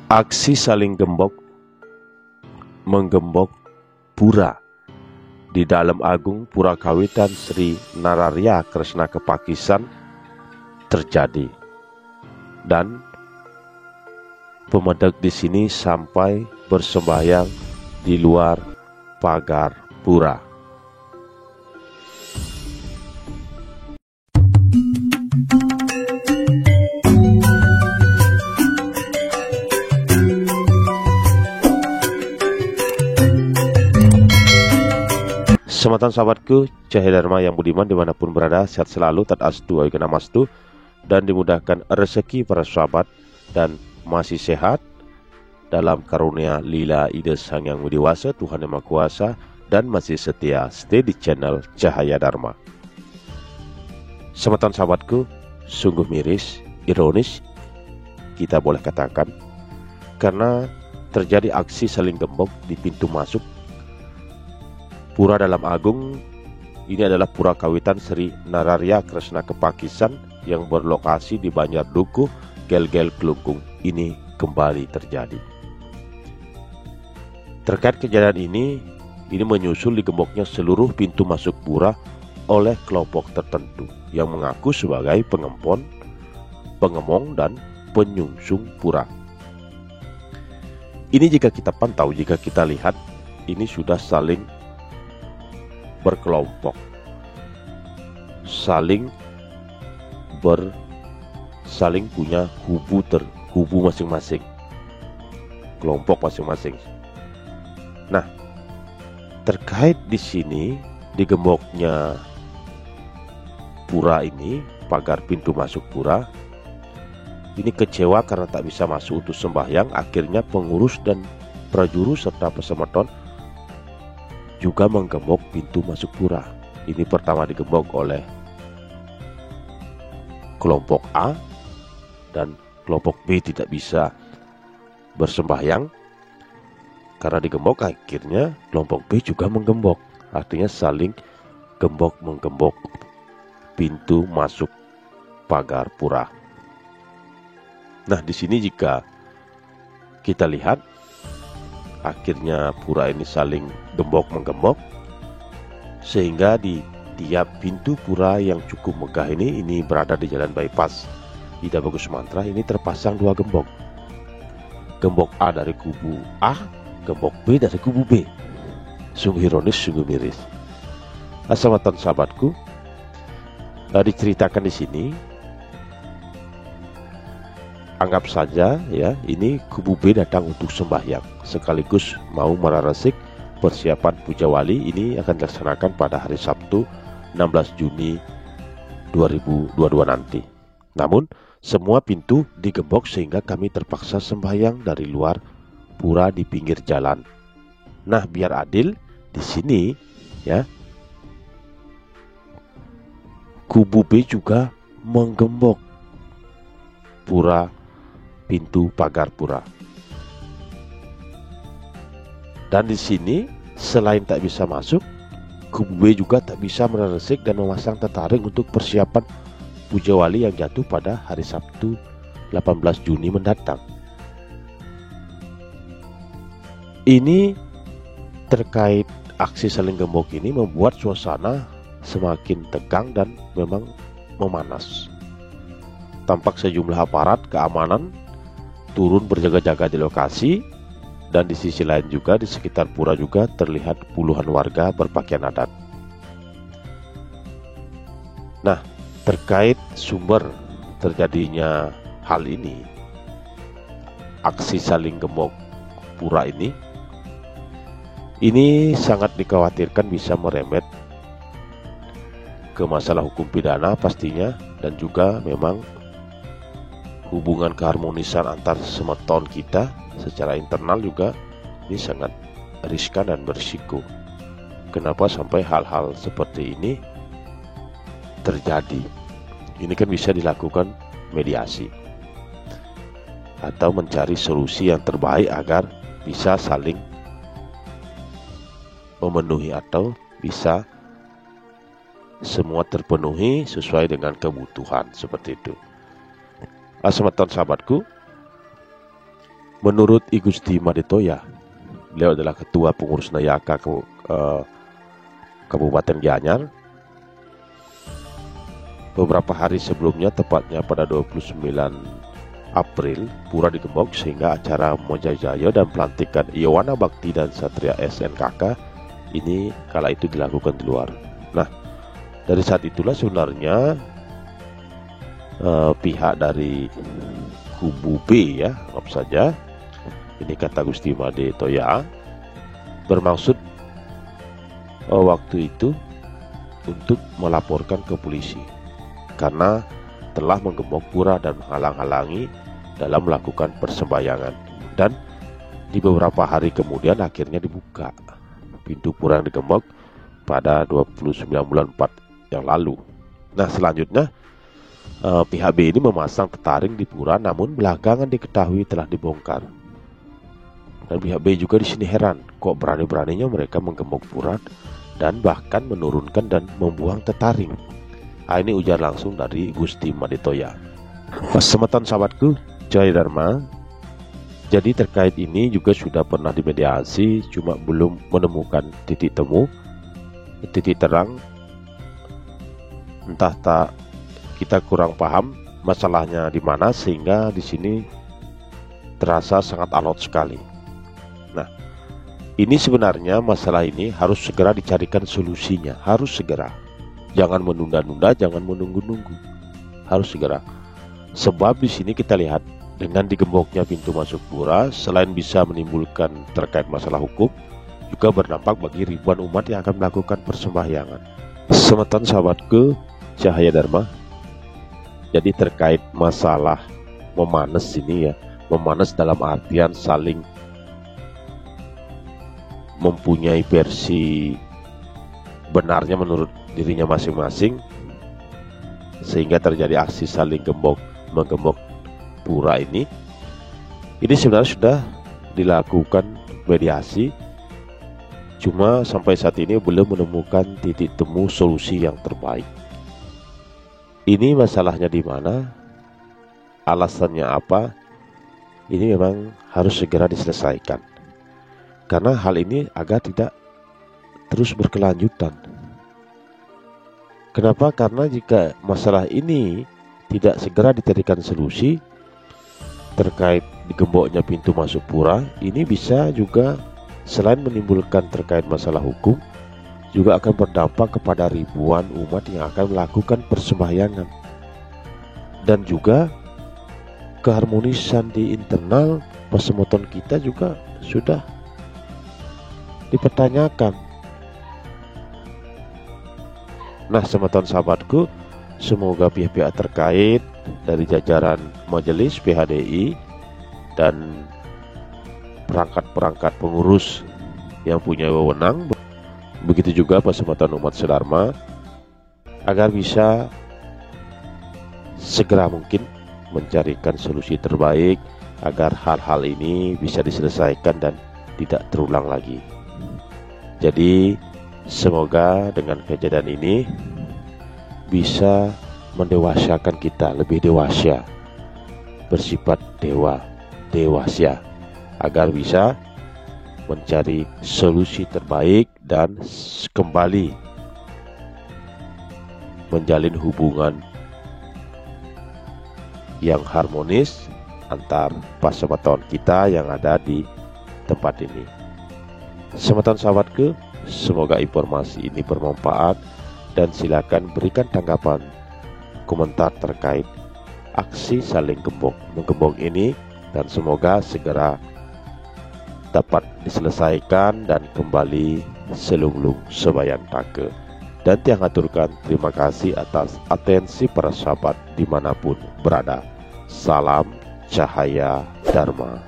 Aksi saling gembok menggembok pura di dalam agung Pura Kawitan Sri Nararya Kresna Kepakisan terjadi, dan pemedek di sini sampai bersembahyang di luar pagar pura. Sematan sahabatku, Cahaya Dharma yang budiman dimanapun berada, sehat selalu, tat astu, aigana mastu, dan dimudahkan rezeki para sahabat dan masih sehat dalam karunia lila ide Sang Yang Widiwasa, Tuhan Yang Maha Kuasa, dan masih setia stay di channel Cahaya Dharma. Sematan sahabatku, sungguh miris, ironis, kita boleh katakan, karena terjadi aksi saling gembok di pintu masuk Pura dalam agung. Ini adalah Pura Kawitan Sri Nararya Kresna Kepakisan yang berlokasi di Banjar Dukuh, Gel-Gel Kelungkung. Ini kembali terjadi. Terkait kejadian ini menyusul digemboknya seluruh pintu masuk pura oleh kelompok tertentu yang mengaku sebagai pengempon, pengemong, dan penyungsung pura. Ini jika kita pantau, jika kita lihat, ini sudah saling berkelompok, saling punya kubu masing-masing, kelompok masing-masing. Nah, terkait di sini digemboknya pura ini, pagar pintu masuk pura ini, kecewa karena tak bisa masuk untuk sembahyang. Akhirnya pengurus dan prajuru serta pesemeton juga menggembok pintu masuk pura. Ini pertama digembok oleh kelompok A, dan kelompok B tidak bisa bersembahyang karena digembok. Akhirnya kelompok B juga menggembok, artinya saling gembok menggembok pintu masuk pagar pura. Nah, di sini jika kita lihat, akhirnya pura ini saling gembok menggembok, sehingga di tiap pintu pura yang cukup megah ini berada di jalan bypass di Dabagus Mantra, ini terpasang dua gembok. Gembok A dari kubu A, gembok B dari kubu B. Sungguh ironis, sungguh miris. Assalamualaikum sahabatku, diceritakan di sini, anggap saja ya, ini kubu B datang untuk sembahyang sekaligus mau meraresik persiapan puja wali. Ini akan dilaksanakan pada hari Sabtu 16 Juni 2022 nanti. Namun semua pintu digembok sehingga kami terpaksa sembahyang dari luar pura di pinggir jalan. Nah, biar adil di sini ya, kubu B juga menggembok pura, pintu pagar pura. Dan di sini selain tak bisa masuk, kubu B juga tak bisa meresik dan memasang tetaring untuk persiapan puja wali yang jatuh pada hari Sabtu 18 Juni mendatang. Ini terkait aksi saling gembok ini membuat suasana semakin tegang dan memang memanas. Tampak sejumlah aparat keamanan turun berjaga-jaga di lokasi, dan di sisi lain juga di sekitar pura juga terlihat puluhan warga berpakaian adat. Nah, terkait sumber terjadinya hal ini, aksi saling gembok pura ini sangat dikhawatirkan bisa merembet ke masalah hukum pidana pastinya, dan juga memang hubungan keharmonisan antar semeton kita secara internal juga ini sangat riskan dan berisiko. Kenapa sampai hal-hal seperti ini terjadi? Ini kan bisa dilakukan mediasi atau mencari solusi yang terbaik agar bisa saling memenuhi atau bisa semua terpenuhi sesuai dengan kebutuhan, seperti itu. Semeton sahabatku, Menurut I Gusti Madetoya, beliau adalah ketua pengurus Nayaka Kabupaten Gianyar. Beberapa hari sebelumnya, tepatnya pada 29 April, pura digembok sehingga acara Mojajaya dan pelantikan Iowana Bakti dan Satria SNKK ini kala itu dilakukan di luar. Nah, dari saat itulah sebenarnya pihak dari kubu B, ya, anggap saja ini kata Gusti Madetoya, bermaksud waktu itu untuk melaporkan ke polisi karena telah menggembok pura dan menghalang-halangi dalam melakukan persembahyangan. Dan di beberapa hari kemudian akhirnya dibuka pintu pura yang digembok pada 29 bulan 4 yang lalu. Nah, selanjutnya pihak B ini memasang tetaring di pura, namun belakangan diketahui telah dibongkar. Dan pihak B juga di sini heran, kok berani-beraninya mereka menggembok pura dan bahkan menurunkan dan membuang tetaring. Ini ujar langsung dari Gusti Madetoya. Pasemeton sahabatku, Jaya Dharma. Jadi terkait ini juga sudah pernah dimediasi, cuma belum menemukan titik temu, titik terang. Entah tak kita kurang paham masalahnya di mana sehingga di sini terasa sangat alot sekali. Nah, ini sebenarnya masalah ini harus segera dicarikan solusinya, harus segera. Jangan menunda-nunda, jangan menunggu-nunggu. Harus segera. Sebab di sini kita lihat dengan digemboknya pintu masuk pura, selain bisa menimbulkan terkait masalah hukum, juga berdampak bagi ribuan umat yang akan melakukan persembahyangan. Semeton sahabatku, Cahaya Dharma. Jadi terkait masalah memanas ini, ya, memanas dalam artian saling mempunyai versi benarnya menurut dirinya masing-masing, sehingga terjadi aksi saling menggembok pura ini sebenarnya sudah dilakukan mediasi, cuma sampai saat ini belum menemukan titik temu solusi yang terbaik. Ini masalahnya di mana, alasannya apa, ini memang harus segera diselesaikan karena hal ini agar tidak terus berkelanjutan. Kenapa? Karena jika masalah ini tidak segera dicarikan solusi terkait digemboknya pintu masuk pura, ini bisa juga selain menimbulkan terkait masalah hukum, juga akan berdampak kepada ribuan umat yang akan melakukan persembahyangan. Dan juga keharmonisan di internal pasemeton kita juga sudah dipertanyakan. Nah, semeton sahabatku, semoga pihak-pihak terkait dari jajaran majelis PHDI dan perangkat-perangkat pengurus yang punya wewenang, begitu juga pasemeton umat sedharma, agar bisa segera mungkin mencarikan solusi terbaik agar hal-hal ini bisa diselesaikan dan tidak terulang lagi. Jadi semoga dengan kejadian ini bisa mendewasakan kita, lebih dewasa, bersifat dewasa, agar bisa mencari solusi terbaik dan kembali menjalin hubungan yang harmonis antar pasemeton kita yang ada di tempat ini. Semeton sahabatku, semoga informasi ini bermanfaat dan silakan berikan tanggapan komentar terkait aksi saling menggembok ini, dan semoga segera dapat diselesaikan dan kembali selunglung sebayan take. Dan tiang aturkan terima kasih atas atensi para sahabat dimanapun berada. Salam Cahaya Dharma.